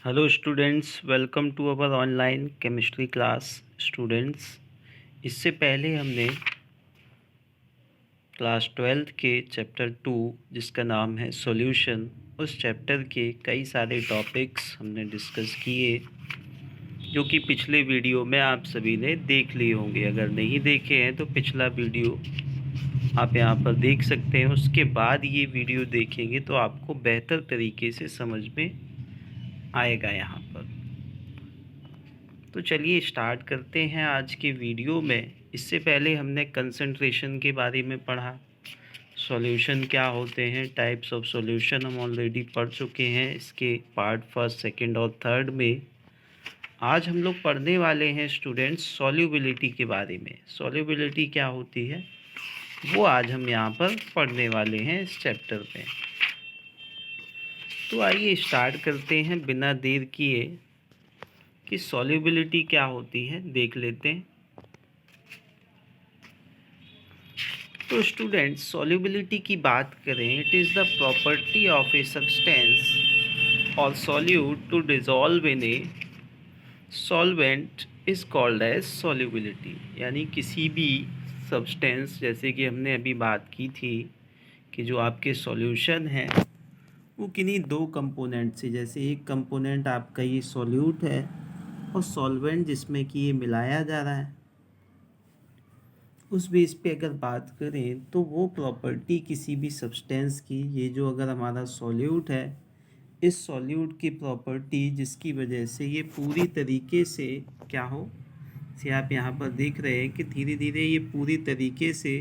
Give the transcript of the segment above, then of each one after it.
Hello students, welcome to our online chemistry class. Students, इससे पहले हमने क्लास 12th के चैप्टर 2 जिसका नाम है सॉल्यूशन, उस चैप्टर के कई सारे टॉपिक्स हमने डिस्कस किए जो कि पिछले वीडियो में आप सभी ने देख लिए होंगे। अगर नहीं देखे हैं तो पिछला वीडियो आप यहाँ पर देख सकते हैं। उसके बाद ये वीडियो देखेंगे तो आपको बेहतर तरीके से समझ में आएगा यहाँ पर। तो चलिए स्टार्ट करते हैं आज के वीडियो में। इससे पहले हमने कंसंट्रेशन के बारे में पढ़ा, सॉल्यूशन क्या होते हैं, टाइप्स ऑफ सॉल्यूशन हम ऑलरेडी पढ़ चुके हैं इसके पार्ट फर्स्ट, सेकंड और थर्ड में। आज हम लोग पढ़ने वाले हैं स्टूडेंट्स सॉल्युबिलिटी के बारे में। सॉल्युबिलिटी क्या होती है वो आज हम यहाँ पर पढ़ने वाले हैं इस चैप्टर में। तो आइए स्टार्ट करते हैं बिना देर किए कि सॉल्युबिलिटी क्या होती है देख लेते हैं। तो स्टूडेंट्स, सॉल्युबिलिटी की बात करें, it is the property of a substance और solute to dissolve in a solvent is called as solubility. यानी किसी भी सब्सटेंस, जैसे कि हमने अभी बात की थी कि जो आपके सॉल्यूशन है वो किन्हीं दो कंपोनेंट से, जैसे एक कंपोनेंट आपका ये सॉल्यूट है और सॉल्वेंट जिसमें कि ये मिलाया जा रहा है, उस बेस पे अगर बात करें तो वो प्रॉपर्टी किसी भी सब्सटेंस की, ये जो अगर हमारा सॉल्यूट है, इस सॉल्यूट की प्रॉपर्टी जिसकी वजह से ये पूरी तरीके से क्या हो, से आप यहाँ पर देख रहे हैं कि धीरे धीरे ये पूरी तरीके से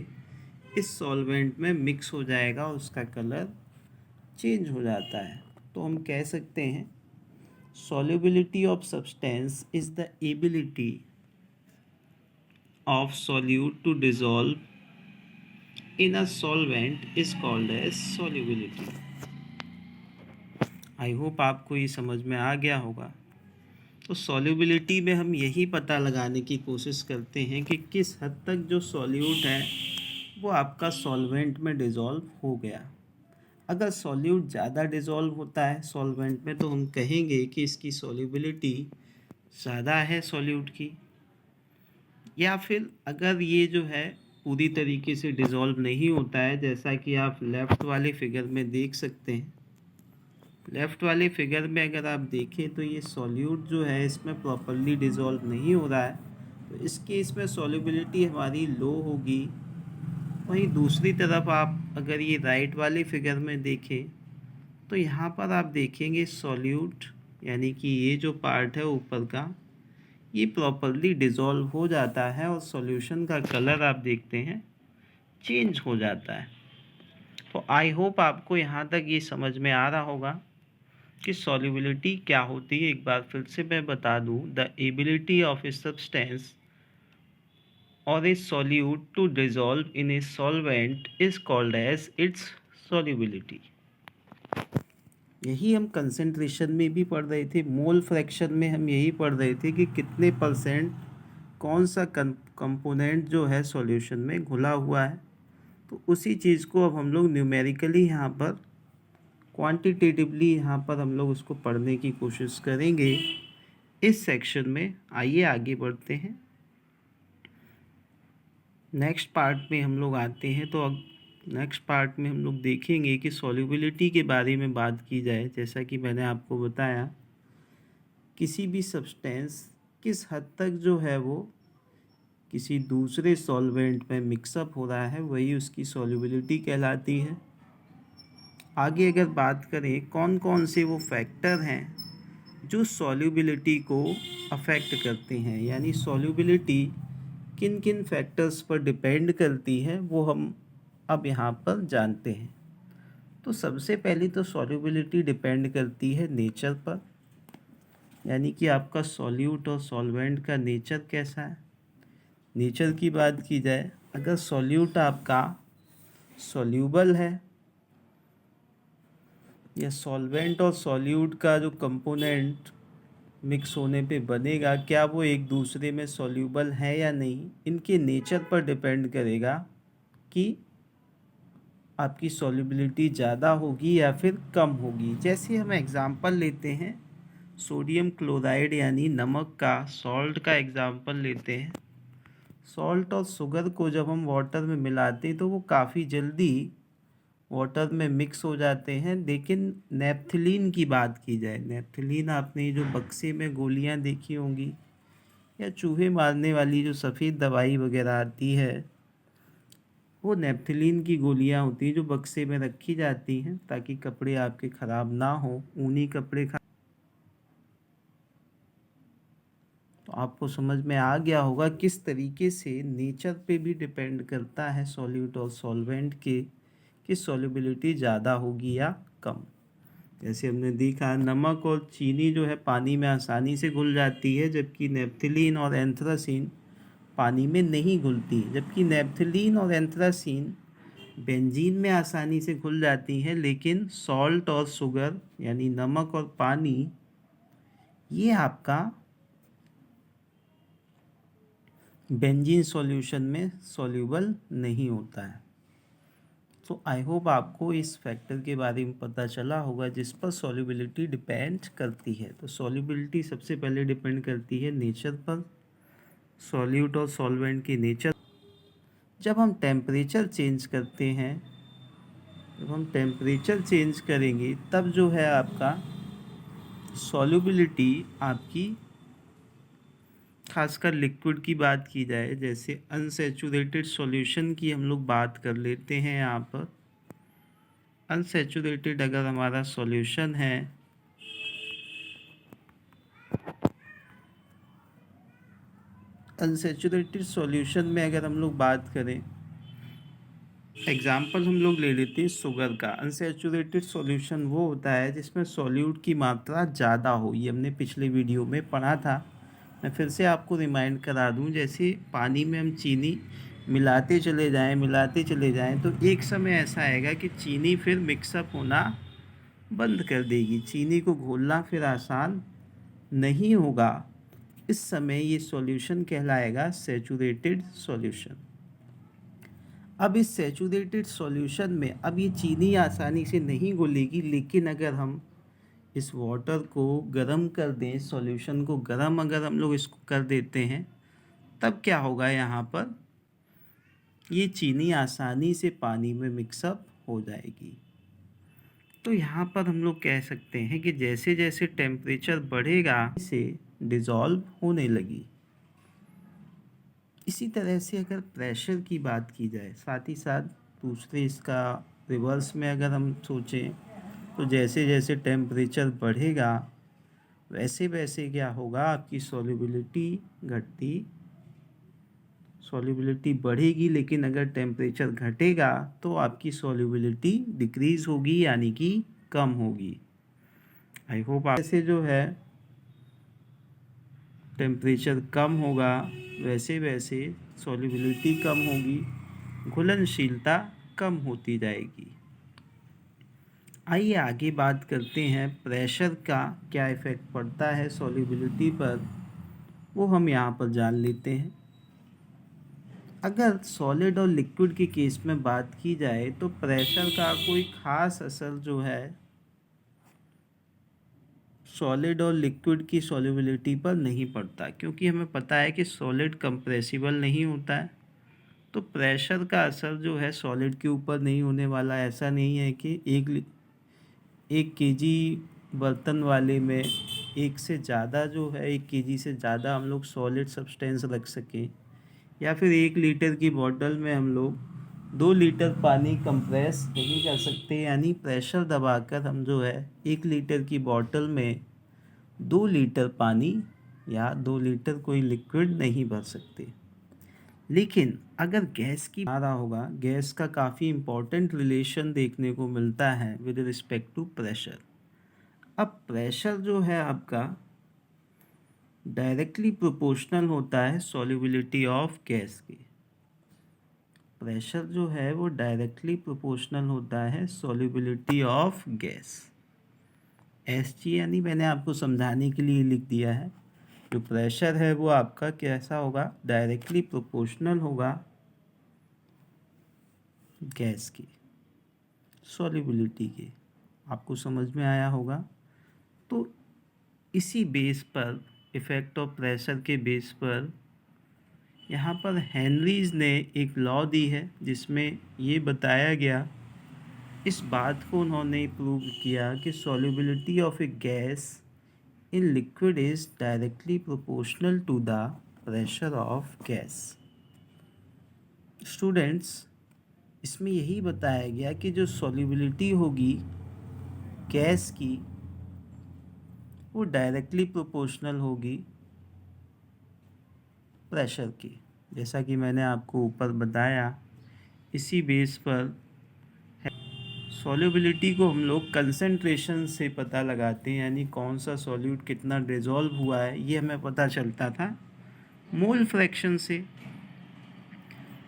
इस सॉल्वेंट में मिक्स हो जाएगा, उसका कलर चेंज हो जाता है। तो हम कह सकते हैं solubility of substance is the ability of solute to dissolve in a solvent is called as solubility। I hope आपको ये समझ में आ गया होगा। तो सॉल्युबिलिटी में हम यही पता लगाने की कोशिश करते हैं कि किस हद तक जो सॉल्यूट है वो आपका सॉल्वेंट में डिज़ोल्व हो गया। अगर सॉल्यूट ज़्यादा डिज़ोल्व होता है सॉल्वेंट में तो हम कहेंगे कि इसकी सॉल्युबिलिटी ज़्यादा है सॉल्यूट की। या फिर अगर ये जो है पूरी तरीके से डिज़ोल्व नहीं होता है, जैसा कि आप लेफ़्ट वाले फिगर में देख सकते हैं। लेफ़्ट वाले फिगर में अगर आप देखें तो ये सॉल्यूट जो है इसमें प्रॉपरली डिज़ोल्व नहीं हो रहा है, तो इस केस में सॉल्युबिलिटी हमारी लो होगी। वहीं दूसरी तरफ आप अगर ये राइट वाले फिगर में देखें तो यहाँ पर आप देखेंगे सॉल्यूट, यानी कि ये जो पार्ट है ऊपर का, ये प्रॉपरली डिज़ोल्व हो जाता है और सॉल्यूशन का कलर आप देखते हैं चेंज हो जाता है। तो आई होप आपको यहाँ तक ये समझ में आ रहा होगा कि सॉल्युबिलिटी क्या होती है। एक बार फिर से मैं बता दूँ, the ability of a substance और a solute to dissolve in a solvent is called as its solubility. यही हम कंसंट्रेशन में भी पढ़ रहे थे, मोल फ्रैक्शन में हम यही पढ़ रहे थे कि कितने परसेंट कौन सा कंपोनेंट जो है सॉल्यूशन में घुला हुआ है। तो उसी चीज़ को अब हम लोग न्यूमेरिकली यहाँ पर, क्वांटिटेटिवली यहाँ पर हम लोग उसको पढ़ने की कोशिश करेंगे इस सेक्शन में। आइए आगे बढ़ते हैं। नेक्स्ट पार्ट में हम लोग आते हैं। तो नेक्स्ट पार्ट में हम लोग देखेंगे कि सॉल्युबिलिटी के बारे में बात की जाए। जैसा कि मैंने आपको बताया, किसी भी सब्सटेंस किस हद तक जो है वो किसी दूसरे सॉल्वेंट में मिक्सअप हो रहा है, वही उसकी सॉल्युबिलिटी कहलाती है। आगे अगर बात करें कौन कौन से वो फैक्टर हैं जो सॉल्युबिलिटी को अफेक्ट करते हैं, यानी सॉल्युबिलिटी किन किन फैक्टर्स पर डिपेंड करती है, वो हम अब यहाँ पर जानते हैं। तो सबसे पहले तो सॉल्युबिलिटी डिपेंड करती है नेचर पर, यानी कि आपका सॉल्यूट और सॉल्वेंट का नेचर कैसा है। नेचर की बात की जाए, अगर सॉल्यूट आपका सॉल्यूबल है या सॉल्वेंट और सॉल्यूट का जो कंपोनेंट मिक्स होने पे बनेगा, क्या वो एक दूसरे में सॉल्यूबल है या नहीं, इनके नेचर पर डिपेंड करेगा कि आपकी सॉल्युबिलिटी ज़्यादा होगी या फिर कम होगी। जैसे हम एग्ज़ाम्पल लेते हैं सोडियम क्लोराइड यानी नमक का, सॉल्ट का एग्जाम्पल लेते हैं। सॉल्ट और शुगर को जब हम वाटर में मिलाते हैं तो वो काफ़ी जल्दी वाटर में मिक्स हो जाते हैं। लेकिन नेप्थलीन की बात की जाए, नेप्थलीन आपने जो बक्से में गोलियां देखी होंगी या चूहे मारने वाली जो सफ़ेद दवाई वगैरह आती है, वो नेप्थलीन की गोलियां होती हैं जो बक्से में रखी जाती हैं ताकि कपड़े आपके ख़राब ना हो, ऊनी कपड़े। तो आपको समझ में आ गया होगा किस तरीके से नेचर पे भी डिपेंड करता है सॉल्यूट और सॉल्वेंट के कि सॉल्युबिलिटी ज़्यादा होगी या कम। जैसे हमने देखा नमक और चीनी जो है पानी में आसानी से घुल जाती है, जबकि नेप्थलीन और एंथ्रासीन पानी में नहीं घुलती। जबकि नेप्थलीन और एंथ्रासीन बेंजीन में आसानी से घुल जाती हैं, लेकिन सॉल्ट और शुगर यानी नमक और पानी ये आपका बेंजीन सॉल्यूशन में सॉल्यूबल नहीं होता है। तो आई होप आपको इस फैक्टर के बारे में पता चला होगा जिस पर सॉल्युबिलिटी डिपेंड करती है। तो सॉल्युबिलिटी सबसे पहले डिपेंड करती है नेचर पर, सॉल्यूट और सॉल्वेंट की नेचर। जब हम टेम्परेचर चेंज करते हैं, जब हम टेम्परेचर चेंज करेंगे तब जो है आपका सॉल्युबिलिटी आपकी, खासकर लिक्विड की बात की जाए, जैसे अनसैचुरेटेड सॉल्यूशन की हम लोग बात कर लेते हैं। यहाँ पर अनसैचुरेटेड अगर हमारा सॉल्यूशन है, अनसैचुरेटेड सॉल्यूशन में अगर हम लोग बात करें, एग्जाम्पल हम लोग ले लेते हैं शुगर का। अनसैचुरेटेड सॉल्यूशन वो होता है जिसमें सॉल्यूट की मात्रा ज़्यादा हो। ये हमने पिछले वीडियो में पढ़ा था, मैं फिर से आपको रिमाइंड करा दूं। जैसे पानी में हम चीनी मिलाते चले जाएं तो एक समय ऐसा आएगा कि चीनी फिर मिक्सअप होना बंद कर देगी, चीनी को घोलना फिर आसान नहीं होगा। इस समय ये सॉल्यूशन कहलाएगा सैचुरेटेड सॉल्यूशन। अब इस सैचुरेटेड सॉल्यूशन में अब ये चीनी आसानी से नहीं घुलेगी, लेकिन अगर हम इस वाटर को गर्म कर दें, सॉल्यूशन को गर्म अगर हम लोग इसको कर देते हैं, तब क्या होगा, यहाँ पर ये चीनी आसानी से पानी में मिक्सअप हो जाएगी। तो यहाँ पर हम लोग कह सकते हैं कि जैसे जैसे टेम्परेचर बढ़ेगा इसे डिज़ोल्व होने लगी। इसी तरह से अगर प्रेशर की बात की जाए, साथ ही साथ दूसरे इसका रिवर्स में अगर हम सोचें, तो जैसे जैसे टेम्परेचर बढ़ेगा वैसे वैसे क्या होगा, आपकी सॉल्युबिलिटी घटती, सॉल्युबिलिटी बढ़ेगी, लेकिन अगर टेम्परेचर घटेगा तो आपकी सॉल्युबिलिटी डिक्रीज़ होगी यानी कि कम होगी। आई होप ऐसे जो है टेम्परेचर कम होगा वैसे वैसे सॉल्युबिलिटी कम होगी, घुलनशीलता कम होती जाएगी। आइए आगे बात करते हैं प्रेशर का क्या इफ़ेक्ट पड़ता है सॉल्युबिलिटी पर, वो हम यहाँ पर जान लेते हैं। अगर सॉलिड और लिक्विड के केस में बात की जाए तो प्रेशर का कोई ख़ास असर जो है सॉलिड और लिक्विड की सॉल्युबिलिटी पर नहीं पड़ता, क्योंकि हमें पता है कि सॉलिड कंप्रेसिबल नहीं होता है। तो प्रेशर का असर जो है सॉलिड के ऊपर नहीं होने वाला। ऐसा नहीं है कि एक केजी बर्तन वाले में एक से ज़्यादा जो है, 1 केजी से ज़्यादा हम लोग सॉलिड सब्सटेंस रख सकें, या फिर 1 लीटर की बॉटल में हम लोग 2 लीटर पानी कंप्रेस नहीं कर सकते। यानी प्रेशर दबाकर हम जो है 1 लीटर की बॉटल में 2 लीटर पानी या 2 लीटर कोई लिक्विड नहीं भर सकते। लेकिन अगर गैस की आ रहा होगा, गैस का काफ़ी इम्पोर्टेंट रिलेशन देखने को मिलता है विद रिस्पेक्ट टू प्रेशर। अब प्रेशर जो है आपका डायरेक्टली प्रोपोर्शनल होता है सॉल्युबिलिटी ऑफ गैस के। प्रेशर जो है वो डायरेक्टली प्रोपोर्शनल होता है सॉल्युबिलिटी ऑफ गैस। एसजी यानी मैंने आपको समझाने के लिए लिख दिया है, जो प्रेशर है वो आपका कैसा होगा, डायरेक्टली प्रोपोर्शनल होगा गैस की सॉल्युबिलिटी के। आपको समझ में आया होगा। तो इसी बेस पर, इफ़ेक्ट ऑफ प्रेशर के बेस पर, यहाँ पर हेनरीज ने एक लॉ दी है जिसमें ये बताया गया, इस बात को उन्होंने प्रूव किया कि solubility of a gas in liquid is directly proportional to the pressure of gas. Students, इसमें यही बताया गया कि जो सॉल्युबिलिटी होगी गैस की वो डायरेक्टली प्रोपोर्शनल होगी प्रेशर की। जैसा कि मैंने आपको ऊपर बताया, इसी बेस पर सॉल्युबिलिटी को हम लोग कंसंट्रेशन से पता लगाते हैं, यानी कौन सा सॉल्यूट कितना डिज़ोल्व हुआ है ये हमें पता चलता था मोल फ्रैक्शन से।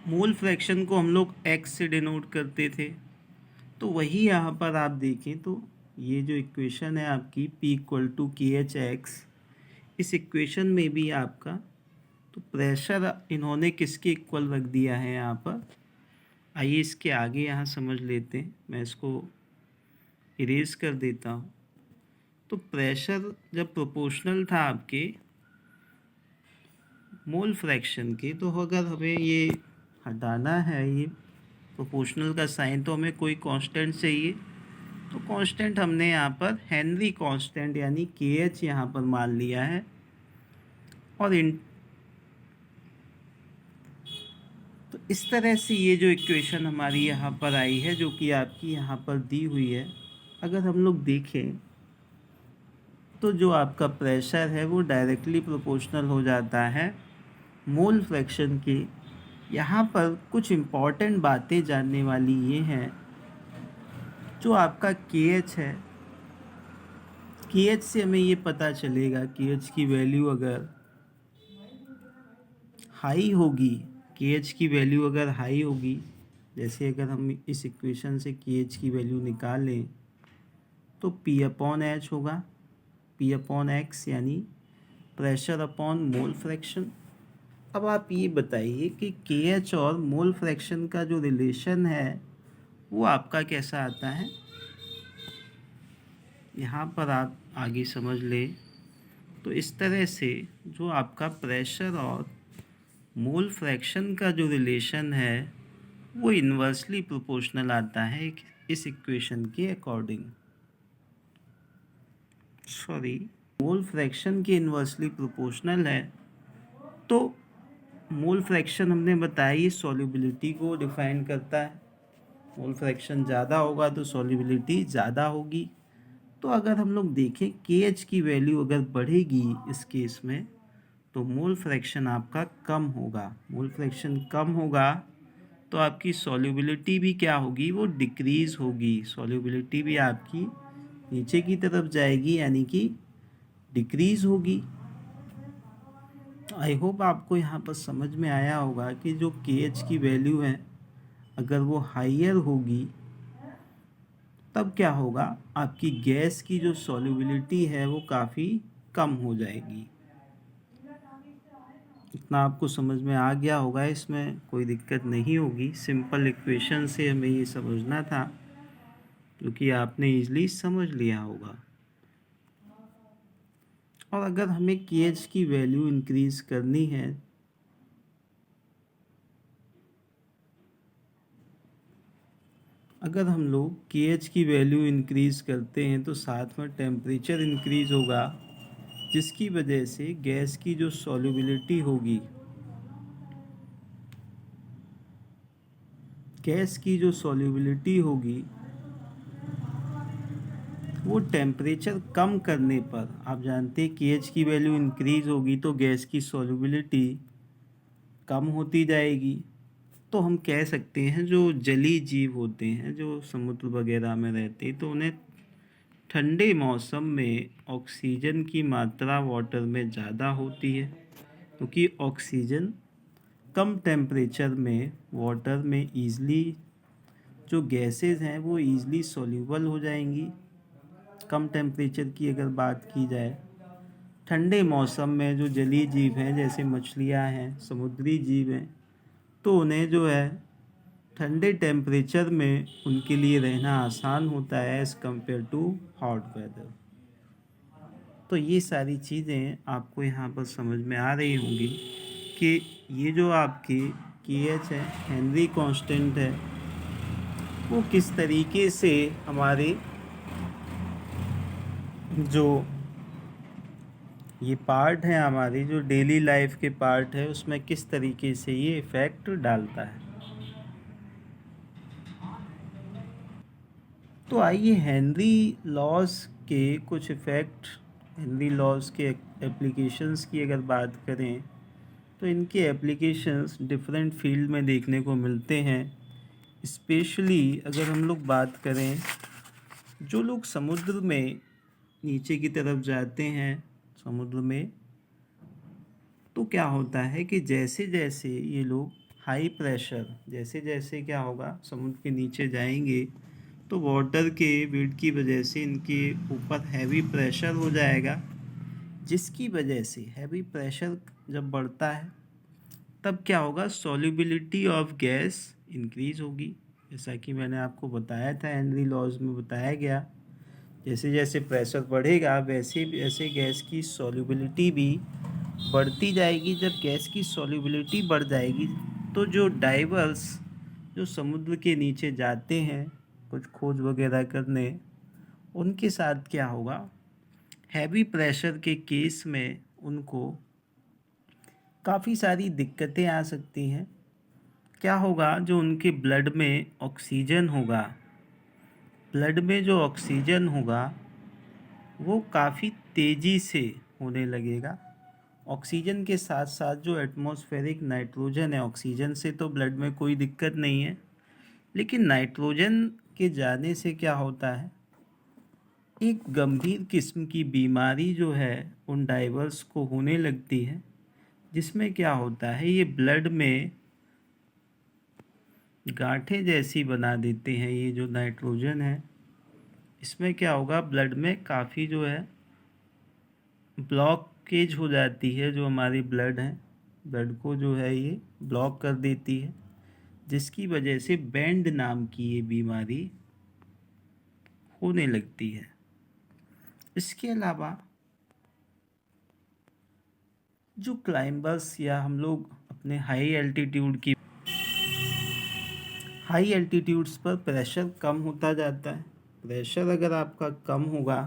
मोल फ्रैक्शन को हम लोग एक्स से डिनोट करते थे। तो वही यहाँ पर आप देखें तो ये जो इक्वेशन है आपकी P=KHX, इस इक्वेशन में भी आपका तो प्रेशर इन्होंने किसके इक्वल रख दिया है यहाँ पर। आइए इसके आगे यहाँ समझ लेते हैं, मैं इसको इरेज कर देता हूँ। तो प्रेशर जब प्रोपोर्शनल था आपके मोल फ्रैक्शन के, तो अगर हमें ये हटाना है ये प्रोपोर्शनल का साइन, तो हमें कोई कांस्टेंट चाहिए। तो कांस्टेंट हमने यहाँ पर हेनरी कांस्टेंट यानी KH यहाँ पर मान लिया है। और तो इस तरह से ये जो इक्वेशन हमारी यहाँ पर आई है, जो कि आपकी यहाँ पर दी हुई है, अगर हम लोग देखें तो जो आपका प्रेशर है वो डायरेक्टली प्रोपोर्शनल हो जाता है मोल फ्रैक्शन के। यहाँ पर कुछ इम्पॉर्टेंट बातें जानने वाली ये हैं, जो आपका KH है, KH से हमें ये पता चलेगा, KH की वैल्यू अगर हाई होगी, KH की वैल्यू अगर हाई होगी, जैसे अगर हम इस इक्वेशन से KH की वैल्यू निकालें तो P/H होगा, P/X यानी प्रेशर अपॉन मोल फ्रैक्शन। अब आप ये बताइए कि KH और मोल फ्रैक्शन का जो रिलेशन है वो आपका कैसा आता है। यहाँ पर आप आगे समझ लें तो इस तरह से जो आपका प्रेशर और मोल फ्रैक्शन का जो रिलेशन है वो इन्वर्सली प्रोपोर्शनल आता है इस इक्वेशन के अकॉर्डिंग। मोल फ्रैक्शन के इन्वर्सली प्रोपोर्शनल है। तो मोल फ्रैक्शन हमने बताया ये सॉल्युबिलिटी को डिफाइन करता है। मोल फ्रैक्शन ज़्यादा होगा तो सॉल्युबिलिटी ज़्यादा होगी। तो अगर हम लोग देखें KH की वैल्यू अगर बढ़ेगी इस केस में, तो मोल फ्रैक्शन आपका कम होगा। मोल फ्रैक्शन कम होगा तो आपकी सॉल्युबिलिटी भी क्या होगी, वो डिक्रीज़ होगी। सॉल्युबिलिटी भी आपकी नीचे की तरफ जाएगी, यानी कि डिक्रीज़ होगी। आई होप आपको यहाँ पर समझ में आया होगा कि जो KH की वैल्यू है अगर वो हाइयर होगी तब क्या होगा, आपकी गैस की जो सॉल्युबिलिटी है वो काफ़ी कम हो जाएगी। इतना आपको समझ में आ गया होगा, इसमें कोई दिक्कत नहीं होगी। सिंपल इक्वेशन से हमें ये समझना था, क्योंकि आपने ईज़िली समझ लिया होगा। और अगर हमें KH की वैल्यू इंक्रीज़ करनी है अगर हम लोग KH की वैल्यू इंक्रीज़ करते हैं तो साथ में टेम्परेचर इंक्रीज़ होगा, जिसकी वजह से गैस की जो सॉल्युबिलिटी होगी, गैस की जो सॉल्युबिलिटी होगी वो टेम्परेचर कम करने पर, आप जानते हैं KH की वैल्यू इंक्रीज़ होगी तो गैस की सॉल्युबिलिटी कम होती जाएगी। तो हम कह सकते हैं जो जलीय जीव होते हैं, जो समुद्र वगैरह में रहते हैं, तो उन्हें ठंडे मौसम में ऑक्सीजन की मात्रा वाटर में ज़्यादा होती है, क्योंकि ऑक्सीजन कम टेम्परेचर में वाटर में ईज़िली, जो गैसेस हैं वो ईज़िली सॉल्यूबल हो जाएंगी। कम टेम्परेचर की अगर बात की जाए, ठंडे मौसम में जो जलीय जीव हैं जैसे मछलियाँ हैं, समुद्री जीव हैं, तो उन्हें जो है ठंडे टेम्परेचर में उनके लिए रहना आसान होता है as compare to hot weather. तो ये सारी चीज़ें आपको यहाँ पर समझ में आ रही होंगी कि ये जो आपकी KH है, हेनरी कांस्टेंट है, वो किस तरीके से हमारे जो ये पार्ट है, हमारी जो डेली लाइफ के पार्ट है, उसमें किस तरीके से ये इफ़ेक्ट डालता है। तो आइए हेनरी लॉज के कुछ इफ़ेक्ट, हेनरी लॉज के एप्लीकेशंस की अगर बात करें तो इनके एप्लीकेशंस डिफरेंट फील्ड में देखने को मिलते हैं। स्पेशली अगर हम लोग बात करें, जो लोग समुद्र में नीचे की तरफ जाते हैं समुद्र में, तो क्या होता है कि जैसे जैसे ये लोग हाई प्रेशर, जैसे जैसे क्या होगा समुद्र के नीचे जाएंगे तो वाटर के वेट की वजह से इनके ऊपर हैवी प्रेशर हो जाएगा, जिसकी वजह से हैवी प्रेशर जब बढ़ता है तब क्या होगा, सॉल्युबिलिटी ऑफ गैस इंक्रीज होगी। जैसा कि मैंने आपको बताया था, हेनरी लॉज में बताया गया, जैसे जैसे प्रेशर बढ़ेगा वैसे वैसे गैस की सॉल्युबिलिटी भी बढ़ती जाएगी। जब गैस की सॉल्युबिलिटी बढ़ जाएगी तो जो डाइवर्स जो समुद्र के नीचे जाते हैं कुछ खोज वगैरह करने, उनके साथ क्या होगा, हैवी प्रेशर के केस में उनको काफ़ी सारी दिक्कतें आ सकती हैं। क्या होगा, जो उनके ब्लड में ऑक्सीजन होगा, ब्लड में जो ऑक्सीजन होगा वो काफ़ी तेज़ी से होने लगेगा। ऑक्सीजन के साथ साथ जो एटमॉस्फेरिक नाइट्रोजन है, ऑक्सीजन से तो ब्लड में कोई दिक्कत नहीं है, लेकिन नाइट्रोजन के जाने से क्या होता है, एक गंभीर किस्म की बीमारी जो है उन डाइवर्स को होने लगती है, जिसमें क्या होता है, ये ब्लड में गांठें जैसी बना देते हैं। ये जो नाइट्रोजन है, इसमें क्या होगा, ब्लड में काफ़ी जो है ब्लॉकेज हो जाती है, जो हमारी ब्लड है, ब्लड को जो है ये ब्लॉक कर देती है, जिसकी वजह से बैंड नाम की ये बीमारी होने लगती है। इसके अलावा जो क्लाइंबर्स या हम लोग अपने हाई एल्टीट्यूड्स पर प्रेशर कम होता जाता है। प्रेशर अगर आपका कम होगा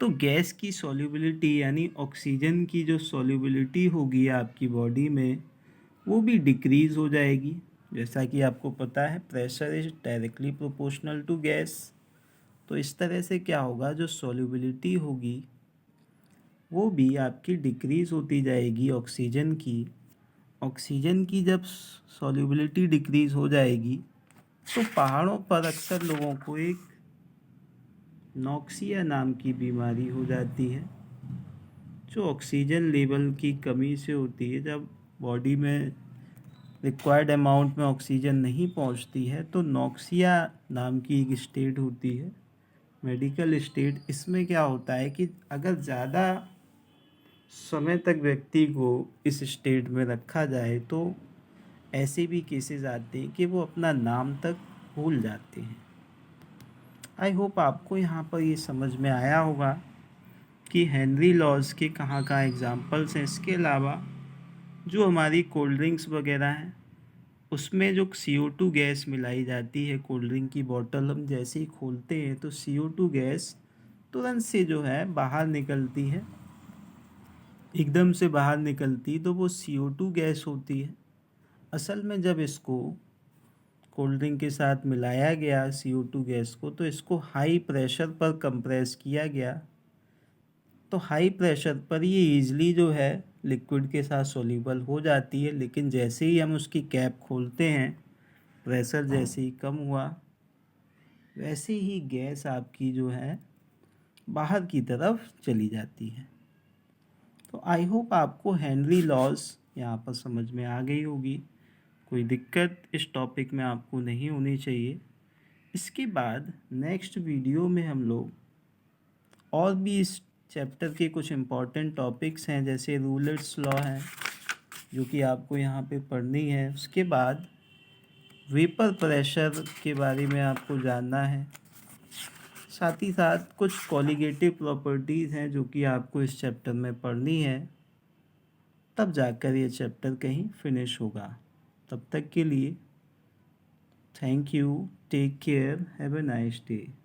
तो गैस की सॉल्युबिलिटी यानी ऑक्सीजन की जो सॉल्युबिलिटी होगी आपकी बॉडी में, वो भी डिक्रीज़ हो जाएगी। जैसा कि आपको पता है pressure is directly proportional to gas. तो इस तरह से क्या होगा, जो सॉल्युबिलिटी होगी वो भी आपकी डिक्रीज़ होती जाएगी ऑक्सीजन की। ऑक्सीजन की जब सॉल्युबिलिटी डिक्रीज़ हो जाएगी तो पहाड़ों पर अक्सर लोगों को एक नॉक्सिया नाम की बीमारी हो जाती है, जो ऑक्सीजन लेवल की कमी से होती है। जब बॉडी में रिक्वायर्ड अमाउंट में ऑक्सीजन नहीं पहुंचती है तो नॉक्सिया नाम की एक स्टेट होती है, मेडिकल स्टेट। इसमें क्या होता है कि अगर ज़्यादा समय तक व्यक्ति को इस स्टेट में रखा जाए तो ऐसे भी केसेस आते हैं कि वो अपना नाम तक भूल जाते हैं। आई होप आपको यहाँ पर ये समझ में आया होगा कि हेनरी लॉज के कहाँ कहाँ एग्जाम्पल्स हैं। इसके अलावा जो हमारी कोल्ड ड्रिंक्स वगैरह हैं उसमें जो CO2 गैस मिलाई जाती है, कोल्ड ड्रिंक की बोतल हम जैसे ही खोलते हैं तो CO2 गैस तुरंत से जो है बाहर निकलती है, एकदम से बाहर निकलती, तो वो CO2 गैस होती है। असल में जब इसको कोल्ड ड्रिंक के साथ मिलाया गया CO2 गैस को, तो इसको हाई प्रेशर पर कंप्रेस किया गया, तो हाई प्रेशर पर ये ईज़िली जो है लिक्विड के साथ सोल्यूबल हो जाती है। लेकिन जैसे ही हम उसकी कैप खोलते हैं, प्रेशर जैसे ही कम हुआ वैसे ही गैस आपकी जो है बाहर की तरफ चली जाती है। तो आई होप आपको हेनरी लॉज यहाँ पर समझ में आ गई होगी, कोई दिक्कत इस टॉपिक में आपको नहीं होनी चाहिए। इसके बाद नेक्स्ट वीडियो में हम लोग और भी इस चैप्टर के कुछ इम्पॉर्टेंट टॉपिक्स हैं, जैसे रूलेट्स लॉ है जो कि आपको यहाँ पे पढ़नी है। उसके बाद वेपर प्रेशर के बारे में आपको जानना है। साथ ही साथ कुछ कॉलिगेटिव प्रॉपर्टीज़ हैं जो कि आपको इस चैप्टर में पढ़नी है, तब जाकर ये चैप्टर कहीं फिनिश होगा। तब तक के लिए thank you, take care, have a nice day.